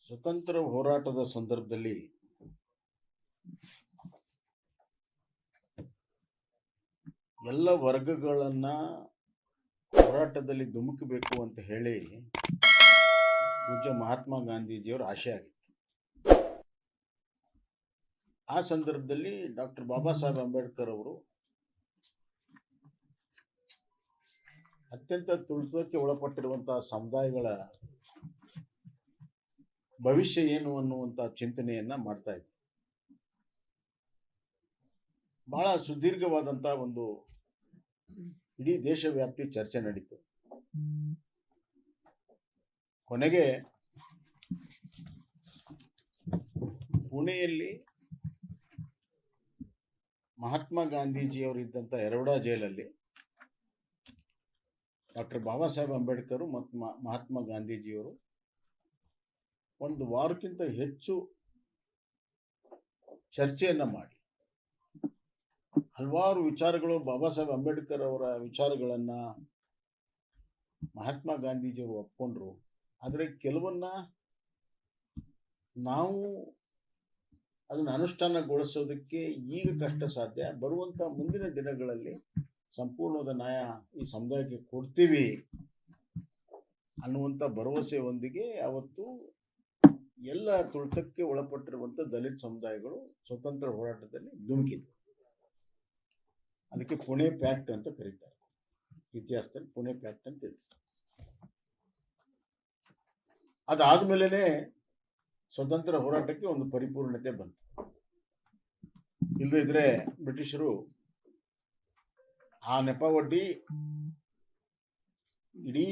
ಸ್ವತಂತ್ರ ಹೋರಾಟದ ಸಂದರ್ಭದಲ್ಲಿ ಎಲ್ಲ ವರ್ಗಗಳನ್ನ ಹೋರಾಟದಲ್ಲಿ ಧುಮುಕಬೇಕು ಅಂತ ಹೇಳಿ ಪೂಜ್ಯ ಮಹಾತ್ಮ ಗಾಂಧೀಜಿಯವರ ಆಶೆ ಆಗಿತ್ತು. ಆ ಸಂದರ್ಭದಲ್ಲಿ ಡಾಕ್ಟರ್ ಬಾಬಾ ಸಾಹೇಬ್ ಅಂಬೇಡ್ಕರ್ ಅವರು ಅತ್ಯಂತ ತುಳಿತಕ್ಕೆ ಒಳಪಟ್ಟಿರುವಂತಹ ಸಮುದಾಯಗಳ ಭವಿಷ್ಯ ಏನು ಅನ್ನುವಂತ ಚಿಂತನೆಯನ್ನ ಮಾಡ್ತಾ ಇದ್ರು. ಬಹಳ ಸುದೀರ್ಘವಾದಂತಹ ಒಂದು ಇಡೀ ದೇಶವ್ಯಾಪಿ ಚರ್ಚೆ ನಡೀತು. ಕೊನೆಗೆ ಪುಣೆಯಲ್ಲಿ ಮಹಾತ್ಮ ಗಾಂಧೀಜಿಯವರು ಇದ್ದಂತ ಯರವಡ ಜೈಲಲ್ಲಿ ಡಾಕ್ಟರ್ ಬಾಬಾ ಸಾಹೇಬ್ ಅಂಬೇಡ್ಕರ್ ಮತ್ತು ಮಹಾತ್ಮ ಗಾಂಧೀಜಿಯವರು ಒಂದು ವಾರಕ್ಕಿಂತ ಹೆಚ್ಚು ಚರ್ಚೆಯನ್ನ ಮಾಡಿ ಹಲವಾರು ವಿಚಾರಗಳು ಬಾಬಾ ಸಾಹೇಬ್ ಅಂಬೇಡ್ಕರ್ ಅವರ ವಿಚಾರಗಳನ್ನ ಮಹಾತ್ಮ ಗಾಂಧೀಜಿಯವರು ಒಪ್ಕೊಂಡ್ರು. ಆದರೆ ಕೆಲವನ್ನ ನಾವು ಅದನ್ನು ಅನುಷ್ಠಾನಗೊಳಿಸೋದಕ್ಕೆ ಈಗ ಕಷ್ಟ ಸಾಧ್ಯ, ಬರುವಂತ ಮುಂದಿನ ದಿನಗಳಲ್ಲಿ ಸಂಪೂರ್ಣವಾದ ನ್ಯಾಯ ಈ ಸಮುದಾಯಕ್ಕೆ ಕೊಡ್ತೀವಿ ಅನ್ನುವಂಥ ಭರವಸೆಯೊಂದಿಗೆ ಅವತ್ತು ಎಲ್ಲ ತುಳಿತಕ್ಕೆ ಒಳಪಟ್ಟಿರುವಂಥ ದಲಿತ ಸಮುದಾಯಗಳು ಸ್ವತಂತ್ರ ಹೋರಾಟದಲ್ಲಿ ಧುಮುಕಿದ್ರು. ಅದಕ್ಕೆ ಪುಣೆ ಪ್ಯಾಕ್ಟ್ ಅಂತ ಕರೀತಾರೆ. ಇತಿಹಾಸದಲ್ಲಿ ಪುಣೆ ಪ್ಯಾಕ್ಟ್ ಅಂತ ಇದೆ. ಅದಾದ್ಮೇಲೆ ಸ್ವತಂತ್ರ ಹೋರಾಟಕ್ಕೆ ಒಂದು ಪರಿಪೂರ್ಣತೆ ಬಂತು. ಇಲ್ಲದಿದ್ರೆ ಬ್ರಿಟಿಷರು ಆ ನೆಪ ಒಡ್ಡಿ ಇಡೀ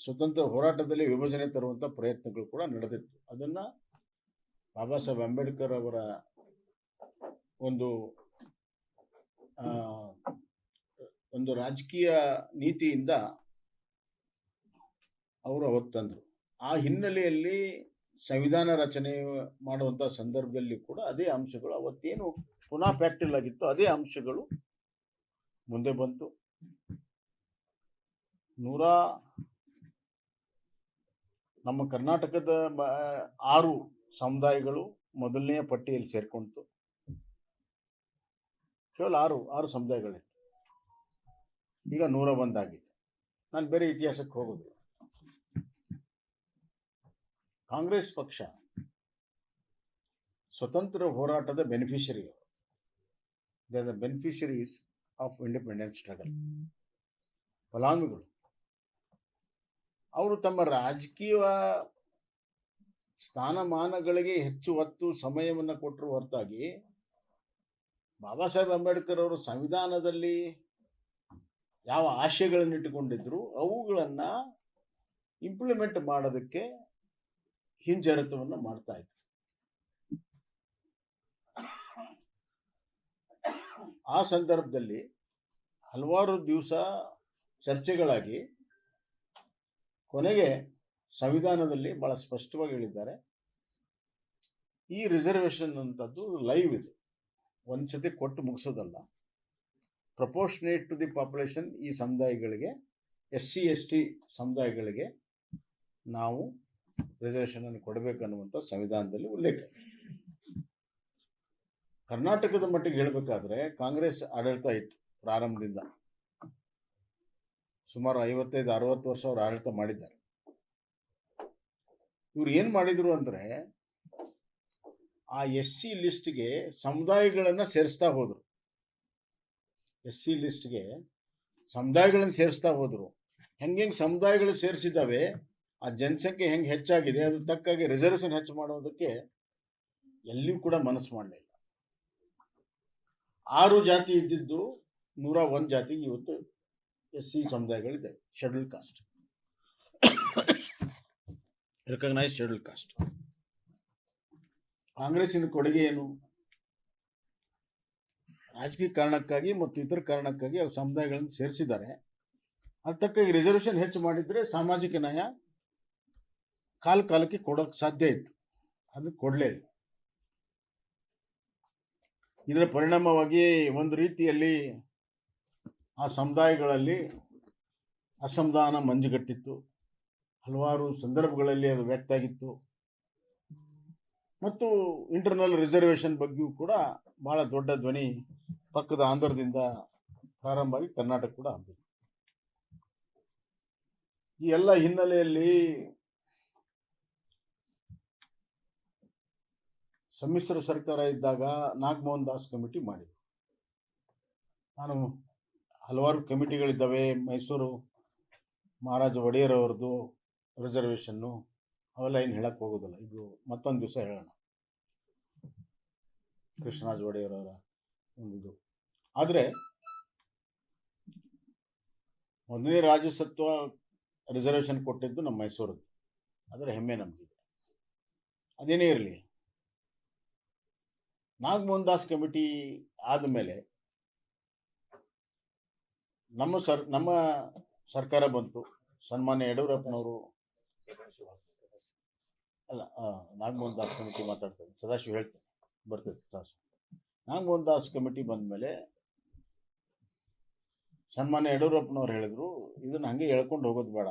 ಸ್ವತಂತ್ರ ಹೋರಾಟದಲ್ಲಿ ವಿಭಜನೆ ತರುವಂತ ಪ್ರಯತ್ನಗಳು ಕೂಡ ನಡೆದಿತ್ತು. ಅದನ್ನ ಬಾಬಾ ಸಾಹೇಬ್ ಅಂಬೇಡ್ಕರ್ ಅವರ ಒಂದು ರಾಜಕೀಯ ನೀತಿಯಿಂದ ಅವರು ಅವತ್ತು ತಂದ್ರು. ಆ ಹಿನ್ನೆಲೆಯಲ್ಲಿ ಸಂವಿಧಾನ ರಚನೆ ಮಾಡುವಂತ ಸಂದರ್ಭದಲ್ಲಿ ಕೂಡ ಅದೇ ಅಂಶಗಳು, ಅವತ್ತೇನು ಪುನಃ ಪ್ಯಾಕ್ಟಿಲ್ ಆಗಿತ್ತು ಅದೇ ಅಂಶಗಳು ಮುಂದೆ ಬಂತು. ನಮ್ಮ ಕರ್ನಾಟಕದ 6 ಸಮುದಾಯಗಳು ಮೊದಲನೆಯ ಪಟ್ಟಿಯಲ್ಲಿ ಸೇರ್ಕೊಂತು. ಕೇವಲ 6 ಸಮುದಾಯಗಳಿತ್ತು. ಈಗ 101 ಆಗಿದೆ. ನಾನು ಬೇರೆ ಇತಿಹಾಸಕ್ಕೆ ಹೋಗೋದು. ಕಾಂಗ್ರೆಸ್ ಪಕ್ಷ ಸ್ವತಂತ್ರ ಹೋರಾಟದ ಬೆನಿಫಿಷರೀಸ್ ಆಫ್ ಇಂಡಿಪೆಂಡೆನ್ಸ್ ಸ್ಟ್ರಗಲ್, ಫಲಾನುಭವಿಗಳು. ಅವರು ತಮ್ಮ ರಾಜಕೀಯ ಸ್ಥಾನಮಾನಗಳಿಗೆ ಹೆಚ್ಚು ಒತ್ತು ಸಮಯವನ್ನು ಕೊಟ್ಟರು ಹೊರತಾಗಿ ಬಾಬಾ ಸಾಹೇಬ್ ಅಂಬೇಡ್ಕರ್ ಅವರು ಸಂವಿಧಾನದಲ್ಲಿ ಯಾವ ಆಶಯಗಳನ್ನು ಇಟ್ಟುಕೊಂಡಿದ್ರು ಅವುಗಳನ್ನ ಇಂಪ್ಲಿಮೆಂಟ್ ಮಾಡೋದಕ್ಕೆ ಹಿಂಜರಿತವನ್ನು ಮಾಡ್ತಾ ಇದ್ರು. ಆ ಸಂದರ್ಭದಲ್ಲಿ ಹಲವಾರು ದಿವಸ ಚರ್ಚೆಗಳಾಗಿ ಕೊನೆಗೆ ಸಂವಿಧಾನದಲ್ಲಿ ಬಹಳ ಸ್ಪಷ್ಟವಾಗಿ ಹೇಳಿದ್ದಾರೆ, ಈ ರಿಸರ್ವೇಶನ್ ಅಂತದ್ದು ಲೈವ್ ಇದೆ, ಒಂದ್ಸತಿ ಕೊಟ್ಟು ಮುಗಿಸೋದಲ್ಲ. ಪ್ರಪೋರ್ಷನೇಟ್ ಟು ದಿ ಪಾಪ್ಯುಲೇಷನ್ ಈ ಸಮುದಾಯಗಳಿಗೆ, SC ST ಸಮುದಾಯಗಳಿಗೆ ನಾವು ರಿಸರ್ವೇಶನ್ ಅನ್ನು ಕೊಡಬೇಕನ್ನುವಂಥ ಸಂವಿಧಾನದಲ್ಲಿ ಉಲ್ಲೇಖ. ಕರ್ನಾಟಕದ ಮಟ್ಟಿಗೆ ಹೇಳಬೇಕಾದ್ರೆ ಕಾಂಗ್ರೆಸ್ ಆಡಳಿತ ಇತ್ತು ಪ್ರಾರಂಭದಿಂದ. ಸುಮಾರು 55-60 ವರ್ಷ ಅವರು ಆಡಳಿತ ಮಾಡಿದ್ದಾರೆ. ಇವ್ರು ಏನ್ ಮಾಡಿದ್ರು ಅಂದ್ರೆ ಆ SC ಲಿಸ್ಟ್ಗೆ ಸಮುದಾಯಗಳನ್ನ ಸೇರಿಸ್ತಾ ಹೋದ್ರು. SC ಲಿಸ್ಟ್ಗೆ ಸಮುದಾಯಗಳನ್ನು ಸೇರಿಸ್ತಾ ಹೋದ್ರು. ಹೆಂಗೆ ಸಮುದಾಯಗಳು ಸೇರಿಸಿದ್ದಾವೆ, ಆ ಜನಸಂಖ್ಯೆ ಹೆಂಗೆ ಹೆಚ್ಚಾಗಿದೆ, ಅದು ತಕ್ಕಾಗಿ ರಿಸರ್ವೇಶನ್ ಹೆಚ್ಚು ಮಾಡೋದಕ್ಕೆ ಎಲ್ಲಿಯೂ ಕೂಡ ಮನಸ್ಸು ಮಾಡಲಿಲ್ಲ. 6 ಜಾತಿ ಇದ್ದಿದ್ದು 101 ಜಾತಿ ಇವತ್ತು SC ಸಮುದಾಯಗಳಿದೆ. Schedule caste, recognise schedule caste. ಕಾಂಗ್ರೆಸ್ಸಿನ ಕೊಡುಗೆ ಏನು? ರಾಜಕೀಯ ಕಾರಣಕ್ಕಾಗಿ ಮತ್ತು ಇತರ ಕಾರಣಕ್ಕಾಗಿ ಅವ್ರು ಸಮುದಾಯಗಳನ್ನು ಸೇರಿಸಿದ್ದಾರೆ. ಅದಕ್ಕಾಗಿ ರಿಸರ್ವೇಶನ್ ಹೆಚ್ಚು ಮಾಡಿದ್ರೆ ಸಾಮಾಜಿಕ ನ್ಯಾಯ ಕಾಲಕ್ಕೆ ಕೊಡೋಕೆ ಸಾಧ್ಯ ಇತ್ತು. ಅದು ಕೊಡಲೇ ಇಲ್ಲ. ಇದರ ಪರಿಣಾಮವಾಗಿ ಒಂದು ರೀತಿಯಲ್ಲಿ ಆ ಸಮುದಾಯಗಳಲ್ಲಿ ಅಸಮಾಧಾನ ಮಂಜುಗಟ್ಟಿತ್ತು. ಹಲವಾರು ಸಂದರ್ಭಗಳಲ್ಲಿ ಅದು ವ್ಯಕ್ತ ಆಗಿತ್ತು. ಮತ್ತು ಇಂಟರ್ನಲ್ ರಿಸರ್ವೇಷನ್ ಬಗ್ಗೆಯೂ ಕೂಡ ಬಹಳ ದೊಡ್ಡ ಧ್ವನಿ ಪಕ್ಕದ ಆಂಧ್ರದಿಂದ ಪ್ರಾರಂಭ ಆಗಿ ಕರ್ನಾಟಕ ಕೂಡ ಆಗ್ಬೇಕು. ಈ ಎಲ್ಲ ಹಿನ್ನೆಲೆಯಲ್ಲಿ ಸಮ್ಮಿಶ್ರ ಸರ್ಕಾರ ಇದ್ದಾಗ ನಾಗಮೋಹನ್ ದಾಸ್ ಕಮಿಟಿ ಮಾಡಿದ್ರು. ನಾನು ಹಲವಾರು ಕಮಿಟಿಗಳಿದ್ದಾವೆ, ಮೈಸೂರು ಮಹಾರಾಜ ಒಡೆಯರ್ ಅವರದ್ದು ರಿಸರ್ವೇಷನ್ನು ಅವೆಲ್ಲ ಏನು ಹೇಳಕ್ಕೆ ಹೋಗೋದಿಲ್ಲ, ಇದು ಮತ್ತೊಂದು ದಿವಸ ಹೇಳೋಣ. ಕೃಷ್ಣರಾಜ ಒಡೆಯರ್ ಅವರ ಒಂದು ಆದರೆ ಮೊದಲನೇ ರಾಜ್ಯಸತ್ವ ರಿಸರ್ವೇಷನ್ ಕೊಟ್ಟಿದ್ದು ನಮ್ಮ ಮೈಸೂರದ್ದು, ಅದರ ಹೆಮ್ಮೆ ನಮಗಿದೆ. ಅದೇನೇ ಇರಲಿ, ನಾಗಮೋಹನ್ ದಾಸ್ ಕಮಿಟಿ ಆದಮೇಲೆ ನಮ್ಮ ಸರ್ಕಾರ ಬಂತು. ಸನ್ಮಾನ್ಯ ಯಡಿಯೂರಪ್ಪನವರು ಅಲ್ಲ, ನಾಗಮೋಹನ್ ದಾಸ್ ಕಮಿಟಿ ಮಾತಾಡ್ತಾರೆ, ಸದಾಶಿವ ಹೇಳ್ತಾರೆ ಬರ್ತದೆ ಸದಾಶಿವ. ನಾಗಮೋಹನ್ ದಾಸ್ ಕಮಿಟಿ ಬಂದ ಮೇಲೆ ಸನ್ಮಾನ್ಯ ಯಡಿಯೂರಪ್ಪನವ್ರು ಹೇಳಿದ್ರು, ಇದನ್ನು ಹಂಗೆ ಹೇಳ್ಕೊಂಡು ಹೋಗೋದು ಬೇಡ,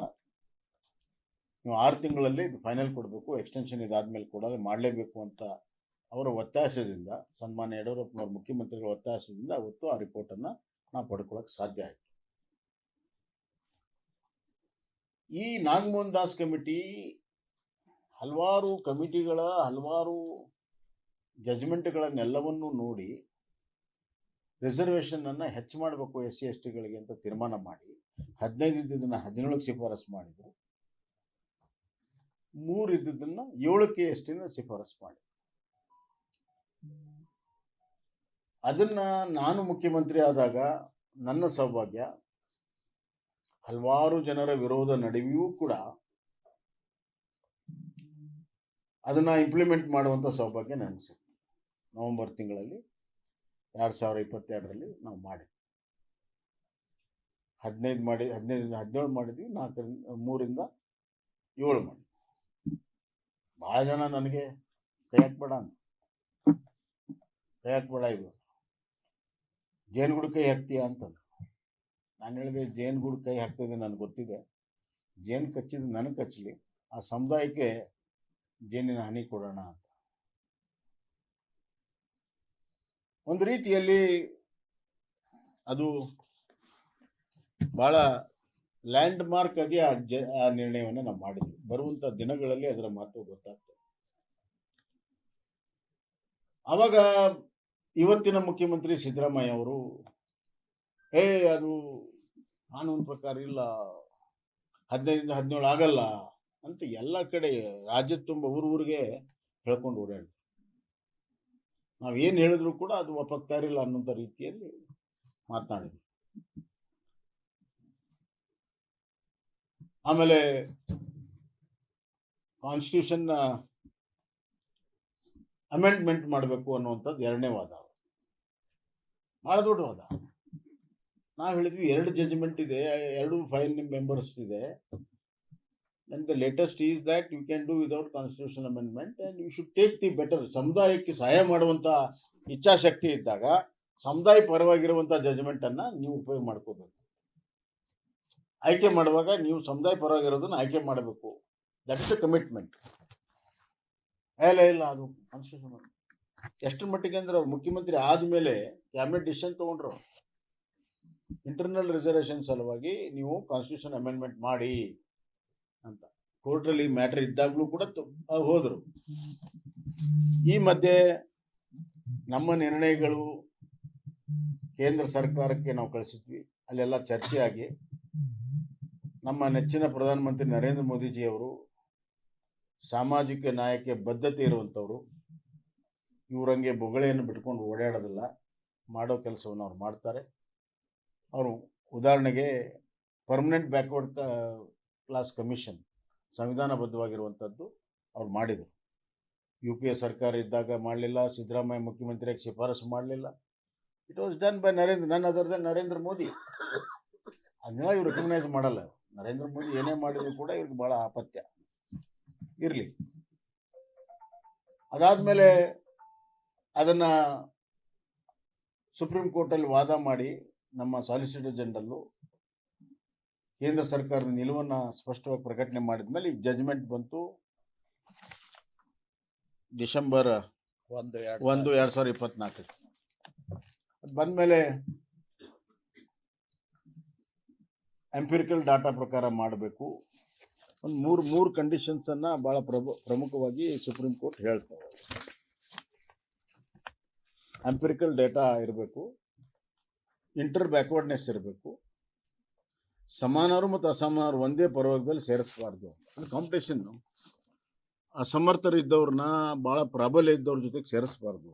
ನೀವು 6 ತಿಂಗಳಲ್ಲಿ ಇದು ಫೈನಲ್ ಕೊಡಬೇಕು, ಎಕ್ಸ್ಟೆನ್ಷನ್ ಇದಾದ್ಮೇಲೆ ಕೊಡೋದು ಮಾಡಲೇಬೇಕು ಅಂತ ಅವರ ಒತ್ತಾಸದಿಂದ, ಸನ್ಮಾನ್ಯ ಯಡಿಯೂರಪ್ಪನವ್ರ ಮುಖ್ಯಮಂತ್ರಿಗಳ ಒತ್ತಾಸದಿಂದ ಅವತ್ತು ಆ ರಿಪೋರ್ಟನ್ನು ನಾವು ಪಡ್ಕೊಳ್ಳೋಕೆ ಸಾಧ್ಯ ಆಯಿತು. ಈ ನಾಗಮೋಹನ್ ದಾಸ್ ಕಮಿಟಿ ಹಲವಾರು ಕಮಿಟಿಗಳ ಹಲವಾರು ಜಜ್ಮೆಂಟ್ಗಳನ್ನೆಲ್ಲವನ್ನೂ ನೋಡಿ ರಿಸರ್ವೇಷನ್ ಅನ್ನು ಹೆಚ್ಚು ಮಾಡಬೇಕು SC STಗಳಿಗೆ ಅಂತ ತೀರ್ಮಾನ ಮಾಡಿ 15 ಇದ್ದಿದ್ದನ್ನು 17ಕ್ಕೆ ಶಿಫಾರಸು ಮಾಡಿದರು, 3 ಇದ್ದಿದ್ದನ್ನು 7ಕ್ಕೆ STನ ಶಿಫಾರಸು ಮಾಡಿ. ಅದನ್ನ ನಾನು ಮುಖ್ಯಮಂತ್ರಿ ಆದಾಗ ನನ್ನ ಸೌಭಾಗ್ಯ, ಹಲವಾರು ಜನರ ವಿರೋಧ ನಡುವೆಯೂ ಕೂಡ ಅದನ್ನ ಇಂಪ್ಲಿಮೆಂಟ್ ಮಾಡುವಂಥ ಸೌಭಾಗ್ಯ ನನಗೆ ಸಿಕ್ತು. ನವೆಂಬರ್ ತಿಂಗಳಲ್ಲಿ 2022ರಲ್ಲಿ ನಾವು ಮಾಡಿ 17 ಮಾಡಿದ್ವಿ, 3ರಿಂದ 7 ಮಾಡಿ. ಭಾಳ ಜನ ನನಗೆ ಕೈ ಹಾಕ್ಬೇಡ ಇದು ಜೇನುಗೂಡು ಕೈ ಹಾಕ್ತೀಯ ಅಂತಂದು. ನಾನು ಹೇಳಿದೆ, ಜೇನುಗೂಡು ಕೈ ಹಾಕ್ತಿದ್ದೆ ನನಗೆ ಗೊತ್ತಿದೆ, ಜೇನು ಕಚ್ಚಿದ್ದು ನನಗೆ ಕಚ್ಚಲಿ, ಆ ಸಮುದಾಯಕ್ಕೆ ಜೇನಿನ ಹನಿ ಕೊಡೋಣ ಅಂತ. ಒಂದು ರೀತಿಯಲ್ಲಿ ಅದು ಬಹಳ ಲ್ಯಾಂಡ್ ಮಾರ್ಕ್ ಆಗಿ ಆ ನಿರ್ಣಯವನ್ನು ನಾವು ಮಾಡಿದ್ವಿ. ಬರುವಂಥ ದಿನಗಳಲ್ಲಿ ಅದರ ಮಹತ್ವ ಗೊತ್ತಾಗ್ತದೆ. ಆವಾಗ ಇವತ್ತಿನ ಮುಖ್ಯಮಂತ್ರಿ ಸಿದ್ದರಾಮಯ್ಯ ಅವರು ಅದು ಕಾನೂನು ಪ್ರಕಾರ ಇಲ್ಲ, 15ರಿಂದ 17 ಆಗಲ್ಲ ಅಂತ ಎಲ್ಲ ಕಡೆ ರಾಜ್ಯದ ತುಂಬ ಊರಿಗೆ ಹೇಳ್ಕೊಂಡು ಓಡಾಡಿ, ನಾವೇನು ಹೇಳಿದ್ರು ಕೂಡ ಅದು ಒಪ್ಪಾಗ್ತಾ ಇರಲಿಲ್ಲ ಅನ್ನೋಂಥ ರೀತಿಯಲ್ಲಿ ಮಾತನಾಡಿದ್ವಿ. ಆಮೇಲೆ ಕಾನ್ಸ್ಟಿಟ್ಯೂಷನ್ ಅಮೆಂಡ್ಮೆಂಟ್ ಮಾಡಬೇಕು ಅನ್ನುವಂಥದ್ದು 2ನೇ ವಾದ, ಬಹಳ ದೊಡ್ಡ ವಾದ. ನಾವು ಹೇಳಿದ್ವಿ 2 ಜಡ್ಜ್ಮೆಂಟ್ ಇದೆ, 2 5 ಮೆಂಬರ್ಸ್ ಇದೆ, and the latest is that you can do without constitutional amendment and you should take the better. ಸಮುದಾಯಕ್ಕೆ ಸಹಾಯ ಮಾಡುವಂಥ ಇಚ್ಛಾಶಕ್ತಿ ಇದ್ದಾಗ ಸಮುದಾಯ ಪರವಾಗಿರುವಂಥ ಜಡ್ಜ್ಮೆಂಟನ್ನು ನೀವು ಉಪಯೋಗ ಮಾಡ್ಕೋಬೇಕು. ಆಯ್ಕೆ ಮಾಡುವಾಗ ನೀವು ಸಮುದಾಯ ಪರವಾಗಿರೋದನ್ನು ಆಯ್ಕೆ ಮಾಡಬೇಕು, ದಟ್ ಇಸ್ ಅ ಕಮಿಟ್ಮೆಂಟ್. ಇಲ್ಲ ಅದು ಕಾನ್ಸ್ಟಿಟ್ಯೂಷನ್ ಎಷ್ಟರ ಮಟ್ಟಿಗೆ ಅಂದ್ರೆ ಅವ್ರು ಮುಖ್ಯಮಂತ್ರಿ ಆದಮೇಲೆ ಕ್ಯಾಬಿನೆಟ್ ಡಿಸಿಷನ್ ತೊಗೊಂಡ್ರು, ಇಂಟರ್ನಲ್ ರಿಸರ್ವೇಷನ್ ಸಲುವಾಗಿ ನೀವು ಕಾನ್ಸ್ಟಿಟ್ಯೂಷನ್ ಅಮೆಂಡ್ಮೆಂಟ್ ಮಾಡಿ ಅಂತ. ಕೋರ್ಟ್ರಲ್ಲಿ ಮ್ಯಾಟರ್ ಇದ್ದಾಗಲೂ ಕೂಡ ಹೋದರು. ಈ ಮಧ್ಯೆ ನಮ್ಮ ನಿರ್ಣಯಗಳು ಕೇಂದ್ರ ಸರ್ಕಾರಕ್ಕೆ ನಾವು ಕಳಿಸಿದ್ವಿ, ಅಲ್ಲೆಲ್ಲ ಚರ್ಚೆ ಆಗಿ ನಮ್ಮ ನೆಚ್ಚಿನ ಪ್ರಧಾನಮಂತ್ರಿ ನರೇಂದ್ರ ಮೋದಿಜಿಯವರು ಸಾಮಾಜಿಕ ನ್ಯಾಯಕ್ಕೆ ಬದ್ಧತೆ ಇರುವಂಥವ್ರು, ಇವರಂಗೆ ಬೊಗಳೆಯನ್ನು ಬಿಟ್ಕೊಂಡು ಓಡಾಡೋದಿಲ್ಲ, ಮಾಡೋ ಕೆಲಸವನ್ನು ಅವ್ರು ಮಾಡ್ತಾರೆ. ಅವರು ಉದಾಹರಣೆಗೆ ಪರ್ಮನೆಂಟ್ ಬ್ಯಾಕ್ವರ್ಡ್ ಕ್ಲಾಸ್ ಕಮಿಷನ್ ಸಂವಿಧಾನಬದ್ಧವಾಗಿರುವಂಥದ್ದು ಅವ್ರು ಮಾಡಿದರು. UPA ಸರ್ಕಾರ ಇದ್ದಾಗ ಮಾಡಲಿಲ್ಲ, ಸಿದ್ದರಾಮಯ್ಯ ಮುಖ್ಯಮಂತ್ರಿಯಾಗಿ ಶಿಫಾರಸು ಮಾಡಲಿಲ್ಲ. It was done by none other than Narendra Modi. ಅದನ್ನೆಲ್ಲ ಇವ್ರು ರೆಕಗ್ನೈಸ್ ಮಾಡಲ್ಲ. ನರೇಂದ್ರ ಮೋದಿ ಏನೇ ಮಾಡಿದ್ರು ಕೂಡ ಇವ್ರಿಗೆ ಭಾಳ ಆಪತ್ಯ ಇರಲಿ. ಅದಾದಮೇಲೆ ಅದನ್ನು ಸುಪ್ರೀಂ ಕೋರ್ಟಲ್ಲಿ ವಾದ ಮಾಡಿ ನಮ್ಮ ಸಾಲಿಸಿಟರ್ ಜನರಲ್ಲು ಕೇಂದ್ರ ಸರ್ಕಾರದ ನಿಲುವನ್ನು ಸ್ಪಷ್ಟವಾಗಿ ಪ್ರಕಟಣೆ ಮಾಡಿದ ಮೇಲೆ ಈಗ ಜಜ್ಮೆಂಟ್ ಬಂತು. ಡಿಸೆಂಬರ್ 1, 2024 ಅದು ಬಂದಮೇಲೆ ಎಂಪಿರಿಕಲ್ ಡಾಟಾ ಪ್ರಕಾರ ಮಾಡಬೇಕು. ಒಂದು ಮೂರು ಕಂಡೀಷನ್ಸನ್ನು ಭಾಳ ಪ್ರಮುಖವಾಗಿ ಸುಪ್ರೀಂ ಕೋರ್ಟ್ ಹೇಳ್ತಾರೆ. ಎಂಪಿರಿಕಲ್ ಡೇಟಾ ಇರಬೇಕು, ಇಂಟರ್ ಬ್ಯಾಕ್ವರ್ಡ್ನೆಸ್ ಇರಬೇಕು, ಸಮಾನರು ಮತ್ತು ಅಸಮಾನರು ಒಂದೇ ಪರವರ್ಗದಲ್ಲಿ ಸೇರಿಸಬಾರ್ದು. ಅದು ಕಾಂಪಿಟೇಷನ್ನು ಅಸಮರ್ಥರಿದ್ದವ್ರನ್ನ ಭಾಳ ಪ್ರಾಬಲ್ಯ ಇದ್ದವ್ರ ಜೊತೆಗೆ ಸೇರಿಸಬಾರ್ದು.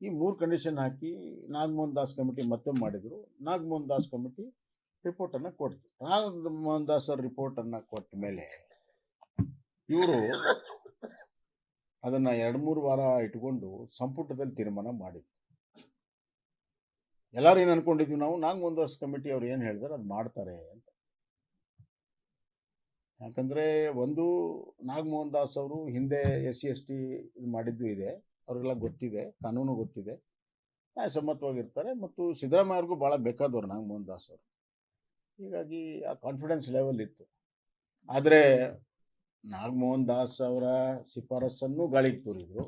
ಈ 3 ಕಂಡೀಷನ್ ಹಾಕಿ ನಾಗಮೋಹನ್ ದಾಸ್ ಕಮಿಟಿ ಮತ್ತೆ ಮಾಡಿದರು. ನಾಗಮೋಹನ್ ದಾಸ್ ಕಮಿಟಿ ರಿಪೋರ್ಟನ್ನು ಕೊಡ್ತು. ನಾಗಮೋಹನ್ ದಾಸ್ ಅವ್ರ ರಿಪೋರ್ಟನ್ನು ಕೊಟ್ಟ ಮೇಲೆ ಇವರು ಅದನ್ನು 2-3 ವಾರ ಇಟ್ಕೊಂಡು ಸಂಪುಟದಲ್ಲಿ ತೀರ್ಮಾನ ಮಾಡಿದ್ರು. ಎಲ್ಲರೂ ಏನು ಅನ್ಕೊಂಡಿದ್ವಿ ನಾವು, ನಾಗಮೋಹನ್ ದಾಸ್ ಕಮಿಟಿ ಅವ್ರು ಏನು ಹೇಳಿದಾರೆ ಅದು ಮಾಡ್ತಾರೆ ಅಂತ. ಯಾಕಂದರೆ ಒಂದು, ನಾಗಮೋಹನ್ ದಾಸ್ ಅವರು ಹಿಂದೆ SC/ST ಇದು ಮಾಡಿದ್ದು ಇದೆ, ಅವ್ರಿಗೆಲ್ಲ ಗೊತ್ತಿದೆ, ಕಾನೂನು ಗೊತ್ತಿದೆ, ನ್ಯಾಯಸಮ್ಮತವಾಗಿರ್ತಾರೆ. ಮತ್ತು ಸಿದ್ದರಾಮಯ್ಯವ್ರಿಗೂ ಭಾಳ ಬೇಕಾದವರು ನಾಗಮೋಹನ್ ದಾಸ್ ಅವರು. ಹೀಗಾಗಿ ಆ ಕಾನ್ಫಿಡೆನ್ಸ್ ಲೆವೆಲ್ ಇತ್ತು. ಆದರೆ ನಾಗಮೋಹನ್ ದಾಸ್ ಅವರ ಶಿಫಾರಸನ್ನು ಗಾಳಿಗೆ ತೂರಿದ್ರು.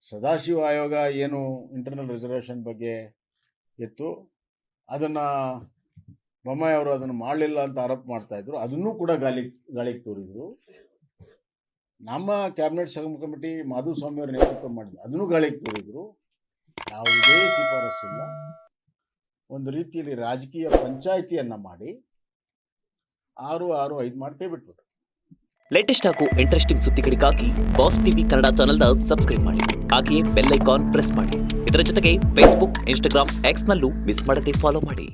ಸದಾಶಿವ ಆಯೋಗ ಏನು ಇಂಟರ್ನಲ್ ರಿಸರ್ವೇಷನ್ ಬಗ್ಗೆ ಇತ್ತು, ಅದನ್ನು ಬೊಮ್ಮಾಯಿ ಅವರು ಅದನ್ನು ಮಾಡಲಿಲ್ಲ ಅಂತ ಆರೋಪ ಮಾಡ್ತಾ ಇದ್ರು. ಅದನ್ನೂ ಕೂಡ ಗಾಳಿಗೆ ತೂರಿದ್ರು. ನಮ್ಮ ಕ್ಯಾಬಿನೆಟ್ ಸಬ್ ಕಮಿಟಿ ಮಾಧುಸ್ವಾಮಿ ಅವರು ನೇತೃತ್ವ ಮಾಡಿದ್ರು, ಅದನ್ನು ಗಾಳಿಗೆ ತೂರಿದ್ರು. ಯಾವುದೇ ಶಿಫಾರಸ್ಸಿಲ್ಲ. ಒಂದು ರೀತಿಯಲ್ಲಿ ರಾಜಕೀಯ ಪಂಚಾಯಿತಿಯನ್ನು ಮಾಡಿ 6-6-5 ಮಾಡಿ ಕೈ ಬಿಟ್ಬಿಟ್ರು. ಲೇಟೆಸ್ಟ್ ಹಾಗೂ ಇಂಟ್ರೆಸ್ಟಿಂಗ್ ಸುದ್ದಿಗಳಿಗಾಗಿ ಬಾಸ್ ಟಿವಿ ಕನ್ನಡ ಚಾನೆಲ್ನ ಸಬ್ಸ್ಕ್ರೈಬ್ ಮಾಡಿ. ಹಾಗೆಯೇ ಬೆಲ್ ಐಕಾನ್ ಪ್ರೆಸ್ ಮಾಡಿ. ಇದರ ಜೊತೆಗೆ ಫೇಸ್ಬುಕ್, ಇನ್ಸ್ಟಾಗ್ರಾಮ್, ಎಕ್ಸ್ನಲ್ಲೂ ಮಿಸ್ ಮಾಡದೆ ಫಾಲೋ ಮಾಡಿ.